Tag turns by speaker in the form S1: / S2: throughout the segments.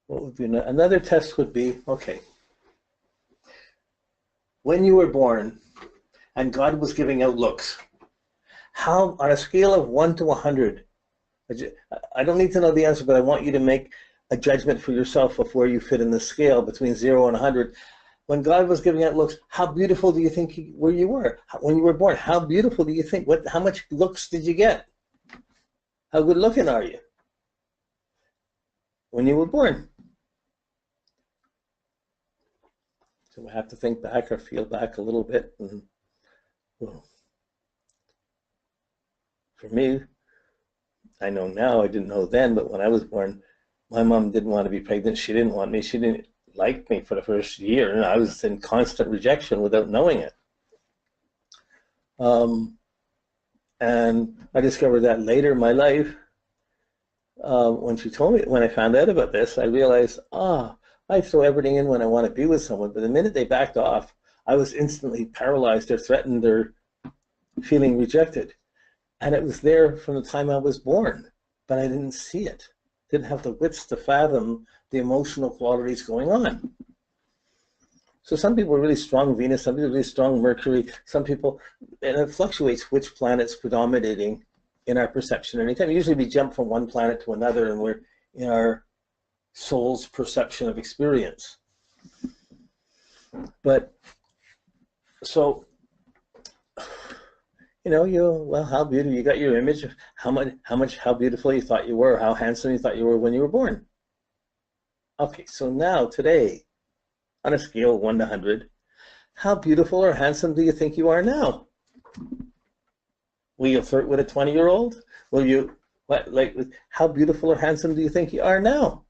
S1: What would be another test would be, okay, when you were born and God was giving out looks, how, on a scale of 1 to 100, I don't need to know the answer, but I want you to make a judgment for yourself of where you fit in the scale between 0 and 100. When God was giving out looks, how beautiful do you think you were? When you were born, how beautiful do you think? How much looks did you get? How good looking are you when you were born? So we have to think back or feel back a little bit. And, well, for me, I know now, I didn't know then, but when I was born, my mom didn't want to be pregnant. She didn't want me. She didn't like me for the first year, and I was in constant rejection without knowing it. And I discovered that later in my life. When she told me, when I found out about this, I realized, I throw everything in when I want to be with someone, but the minute they backed off, I was instantly paralyzed or threatened or feeling rejected. And it was there from the time I was born, but I didn't see it. Didn't have the wits to fathom the emotional qualities going on. So some people are really strong Venus, some people are really strong Mercury, some people, and it fluctuates which planet's predominating in our perception anytime. Usually we jump from one planet to another and we're in our soul's perception of experience. But so, well, how beautiful, you got your image of how beautiful you thought you were, how handsome you thought you were when you were born. Okay, so now today, on a scale of 1 to 100, how beautiful or handsome do you think you are now? Will you flirt with a 20-year-old? Will you, how beautiful or handsome do you think you are now?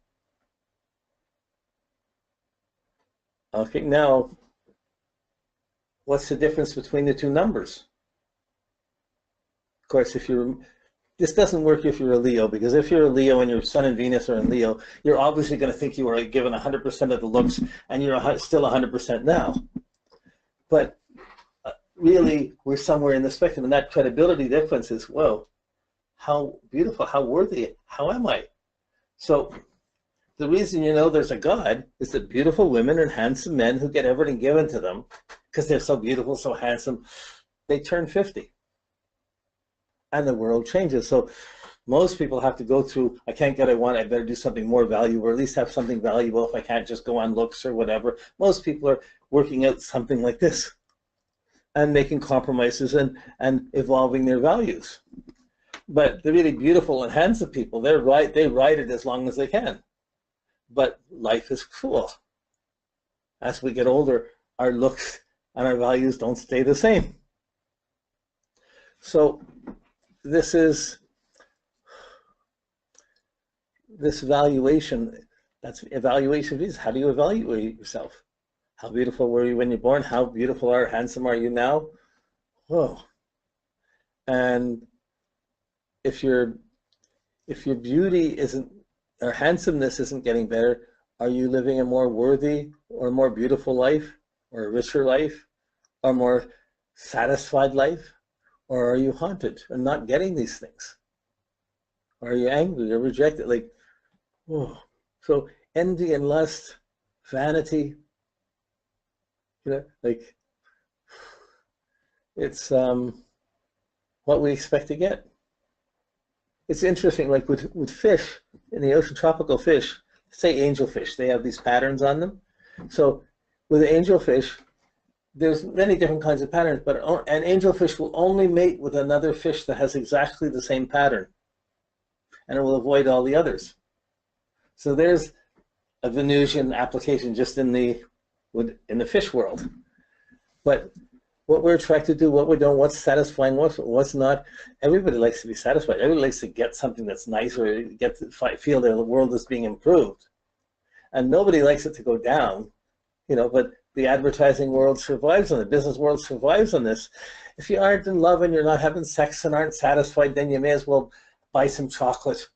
S1: Okay, now, what's the difference between the two numbers? Of course, this doesn't work if you're a Leo, because if you're a Leo and your Sun and Venus are in Leo, you're obviously going to think you are given 100% of the looks, and you're still 100% now. But really, we're somewhere in the spectrum, and that credibility difference is, whoa, how beautiful, how worthy, how am I? So the reason you know there's a God is that beautiful women and handsome men who get everything given to them, because they're so beautiful, so handsome, they turn 50. And the world changes. So most people have to go through, I can't get what I want, I better do something more valuable, or at least have something valuable if I can't just go on looks or whatever. Most people are working out something like this and making compromises and evolving their values. But the really beautiful and handsome people, they ride it as long as they can. But life is cruel. As we get older, our looks and our values don't stay the same. So this valuation, that's evaluation is, how do you evaluate yourself? How beautiful were you when you're born? How beautiful or handsome are you now? Whoa. And if your beauty isn't, or handsomeness isn't getting better, are you living a more worthy or more beautiful life, or a richer life, or more satisfied life? Or are you haunted and not getting these things? Or are you angry or rejected? Like, whoa. So envy and lust, vanity, like, it's what we expect to get. It's interesting, like with fish in the ocean, tropical fish, say angelfish, they have these patterns on them. So with angelfish, there's many different kinds of patterns, but an angelfish will only mate with another fish that has exactly the same pattern, and it will avoid all the others. So there's a Venusian application just in the fish world. But what we're attracted to, what we don't, what's satisfying, what's not. Everybody likes to be satisfied. Everybody likes to get something that's nice, or get to feel that the world is being improved. And nobody likes it to go down, but the advertising world survives on it. The business world survives on this. If you aren't in love and you're not having sex and aren't satisfied, then you may as well buy some chocolate,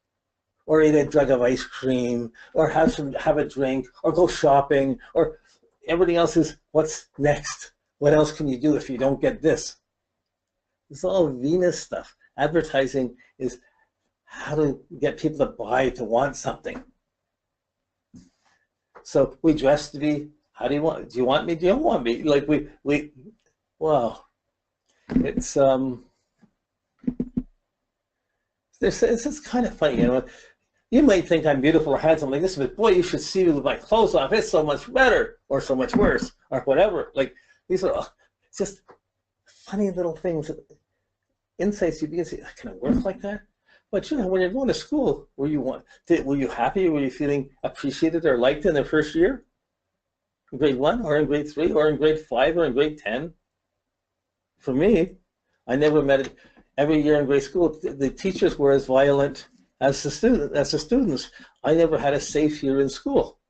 S1: or eat a jug of ice cream, or have a drink, or go shopping, or everything else is what's next. What else can you do if you don't get this? It's all Venus stuff. Advertising is how to get people to buy, to want something. So we dress to be, how do you want, do you want me, do you don't want me? Like well, it's it's kind of funny, you know. You might think I'm beautiful or handsome like this, but boy, you should see me with my clothes off. It's so much better, or so much worse, or whatever. Like, these are just funny little things, insights you begin to say, can it work like that? But you know, when you're going to school, were you happy? Were you feeling appreciated or liked in the first year? In grade 1, or in grade 3, or in grade 5, or in grade 10? For me, I never met it. Every year in grade school, the teachers were as violent as the students. I never had a safe year in school.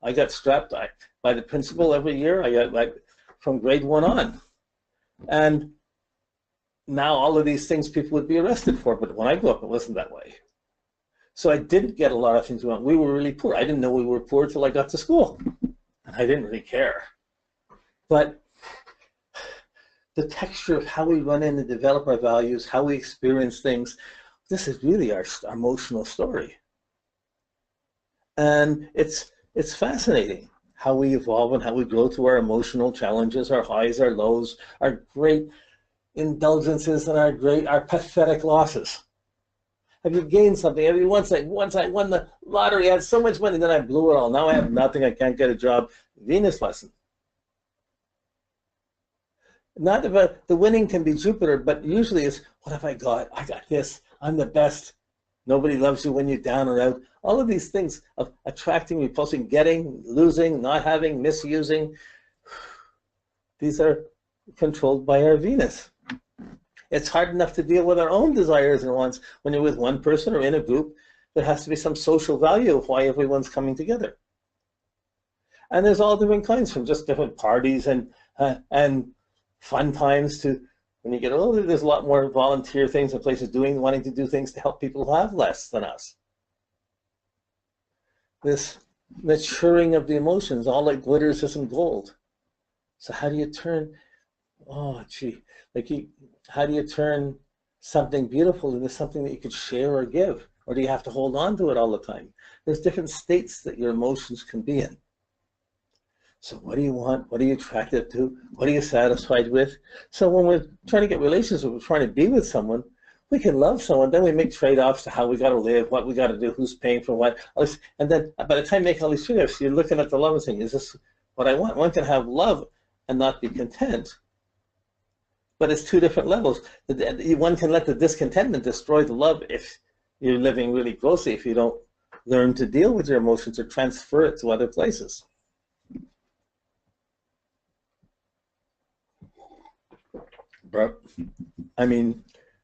S1: I got strapped by the principal every year. I got from grade 1 on. And now all of these things people would be arrested for, but when I grew up, it wasn't that way. So I didn't get a lot of things wrong. We were really poor. I didn't know we were poor till I got to school, and I didn't really care. But the texture of how we run in and develop our values, how we experience things, this is really our emotional story. And it's fascinating how we evolve and how we grow through our emotional challenges, our highs, our lows, our great indulgences, and our pathetic losses. Have you gained something? Once I won the lottery, I had so much money, then I blew it all. Now I have nothing, I can't get a job. Venus lesson. Not about the winning can be Jupiter, but usually it's, what have I got? I got this. I'm the best. Nobody loves you when you're down or out. All of these things of attracting, repulsing, getting, losing, not having, misusing, these are controlled by our Venus. It's hard enough to deal with our own desires and wants when you're with one person or in a group. There has to be some social value of why everyone's coming together. And there's all different kinds, from just different parties and fun times to, when you get older, there's a lot more volunteer things and places wanting to do things to help people who have less than us. This maturing of the emotions, all that glitters isn't gold. So how do you turn, how do you turn something beautiful into something that you could share or give? Or do you have to hold on to it all the time? There's different states that your emotions can be in. So what do you want? What are you attracted to? What are you satisfied with? So when we're trying to get relationships, we're trying to be with someone, we can love someone, then we make trade-offs to how we got to live, what we got to do, who's paying for what. And then by the time you make all these trade-offs, you're looking at the love and saying, is this what I want? One can have love and not be content. But it's two different levels. One can let the discontentment destroy the love if you're living really closely, if you don't learn to deal with your emotions or transfer it to other places. But, I mean,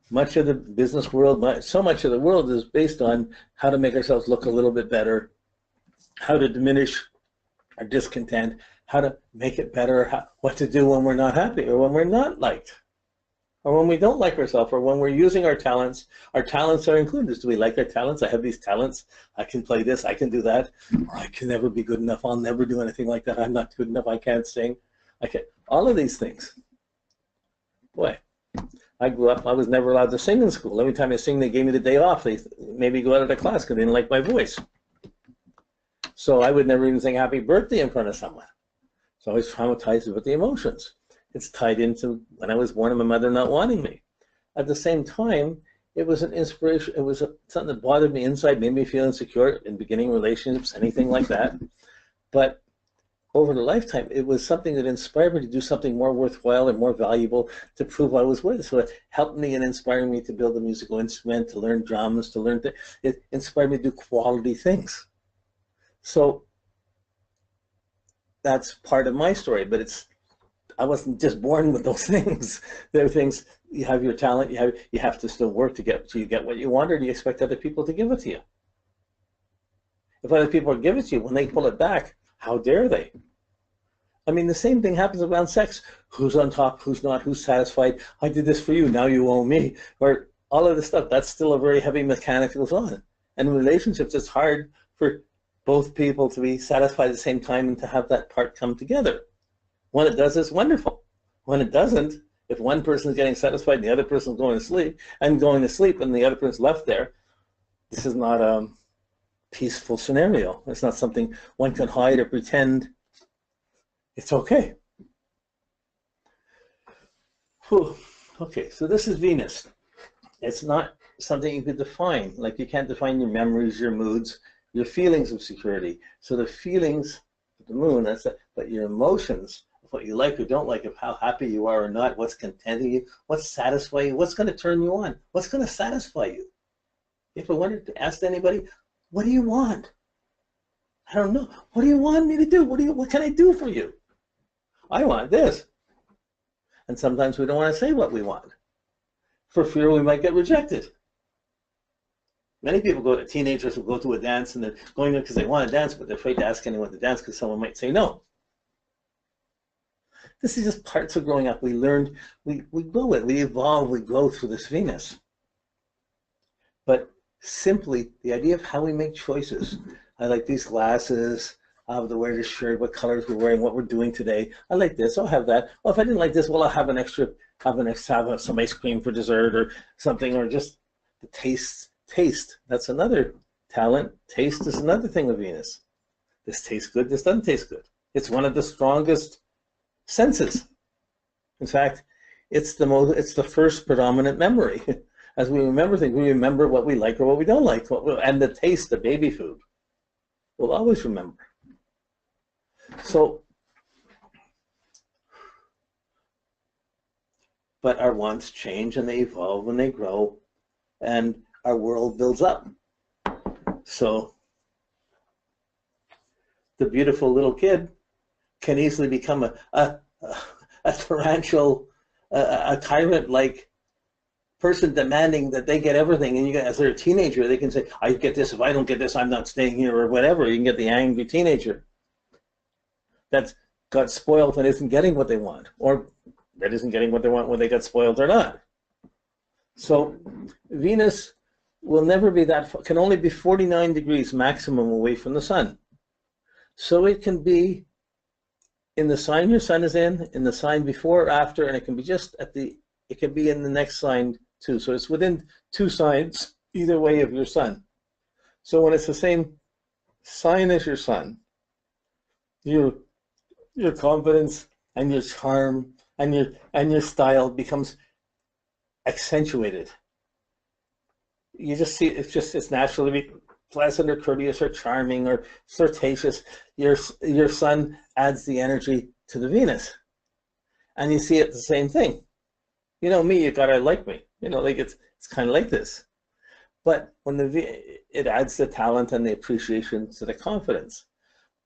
S1: much of the business world, so much of the world is based on how to make ourselves look a little bit better, how to diminish our discontent, how to make it better, what to do when we're not happy or when we're not liked, or when we don't like ourselves, or when we're using our talents. Our talents are included. Do we like our talents? I have these talents. I can play this. I can do that. Or I can never be good enough. I'll never do anything like that. I'm not good enough. I can't sing. All of these things. Boy, I grew up, I was never allowed to sing in school. Every time I sing, they gave me the day off. They made me go out of the class because they didn't like my voice. So I would never even sing happy birthday in front of someone. So I was traumatized with the emotions. It's tied into when I was born and my mother not wanting me. At the same time, it was an inspiration. It was something that bothered me inside, made me feel insecure in beginning relationships, anything like that. But over the lifetime, it was something that inspired me to do something more worthwhile and more valuable to prove I was worth. So it helped me in inspiring me to build a musical instrument, to learn drums, to learn. It inspired me to do quality things. So that's part of my story, but I wasn't just born with those things. There are things, you have your talent, you have to still work to get what you want, or do you expect other people to give it to you? If other people give it to you, when they pull it back, how dare they? I mean, the same thing happens around sex. Who's on top, who's not, who's satisfied? I did this for you, now you owe me. Or all of this stuff, that's still a very heavy mechanic that goes on. And in relationships, it's hard for both people to be satisfied at the same time and to have that part come together. When it does, it's wonderful. When it doesn't, if one person is getting satisfied and the other person is going to sleep, and the other person's left there, This is not a peaceful scenario. It's not something one can hide or pretend it's okay. Whew. Okay, so this is Venus. It's not something you could define. Like you can't define your memories, your moods, your feelings of security. So the feelings of the moon, that's it. But your emotions, of what you like or don't like, of how happy you are or not, what's contenting you, what's satisfying you, what's going to turn you on, what's going to satisfy you. If I wanted to ask anybody, what do you want? I don't know. What do you want me to do? What can I do for you? I want this. And sometimes we don't want to say what we want for fear we might get rejected. Many people teenagers will go to a dance and they're going there because they want to dance, but they're afraid to ask anyone to dance because someone might say no. This is just parts of growing up. We learned, we grow it, we evolve, we grow through this Venus. But simply the idea of how we make choices. I like these glasses. I'll have to wear this shirt, what colors we're wearing, what we're doing today. I like this, I'll have that. Well, if I didn't like this, well, I'll have have some ice cream for dessert or something, or just the taste. That's another talent. Taste is another thing with Venus. This tastes good, this doesn't taste good. It's one of the strongest senses. In fact, it's the first predominant memory. As we remember things, we remember what we like or what we don't like, and the taste, the baby food, we'll always remember. So, but our wants change and they evolve when they grow, and our world builds up. So, the beautiful little kid can easily become a torrential, a tyrant-like person demanding that they get everything. And as they're a teenager, they can say, I get this, if I don't get this, I'm not staying here, or whatever. You can get the angry teenager that got spoiled and isn't getting what they want, or that isn't getting what they want when they got spoiled or not. So Venus will never be can only be 49 degrees maximum away from the sun. So it can be in the sign your sun is in the sign before or after, and it can be just it can be in the next sign too. So it's within 2 signs either way of your sun. So when it's the same sign as your sun, your confidence and your charm and your style becomes accentuated. You just see it's naturally be pleasant or courteous or charming or flirtatious. Your sun adds the energy to the Venus, and you see it the same thing. You know me, you gotta like me. You know, like it's kind of like this. But when it adds the talent and the appreciation to the confidence.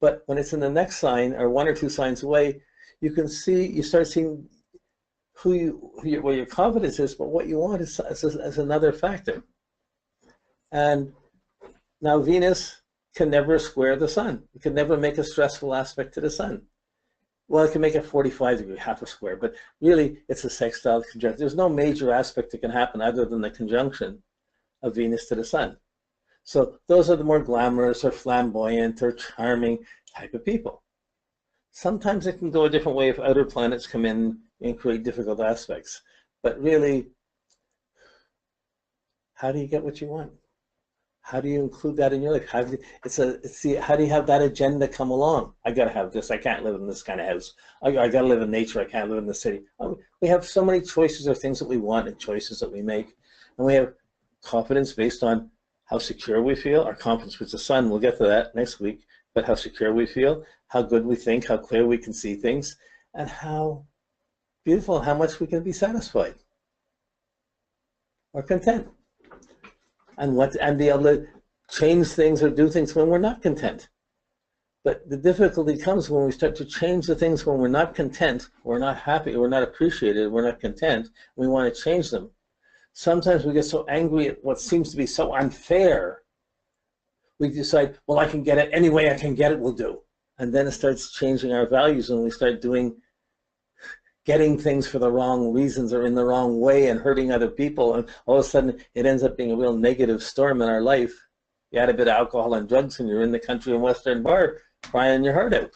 S1: But when it's in the next sign or 1 or 2 signs away, you start seeing where your confidence is, but what you want is another factor. And now Venus can never square the sun. It can never make a stressful aspect to the sun. Well, it can make it 45 degrees, half a square, but really it's a sextile conjunction. There's no major aspect that can happen other than the conjunction of Venus to the sun. So those are the more glamorous or flamboyant or charming type of people. Sometimes it can go a different way if outer planets come in and create difficult aspects. But really, how do you get what you want? How do you include that in your life? How do you have that agenda come along? I got to have this. I can't live in this kind of house. I got to live in nature. I can't live in the city. We have so many choices of things that we want and choices that we make. And we have confidence based on how secure we feel. Our confidence with the sun, we'll get to that next week, but how secure we feel, how good we think, how clear we can see things, and how beautiful, how much we can be satisfied or content. And be able to change things or do things when we're not content. But the difficulty comes when we start to change the things when we're not content, we're not happy, we're not appreciated, we're not content, we want to change them. Sometimes we get so angry at what seems to be so unfair, we decide, well, I can get it, any way I can get it will do. And then it starts changing our values and we start getting things for the wrong reasons or in the wrong way and hurting other people, and all of a sudden it ends up being a real negative storm in our life. You add a bit of alcohol and drugs and you're in the country and western bar crying your heart out.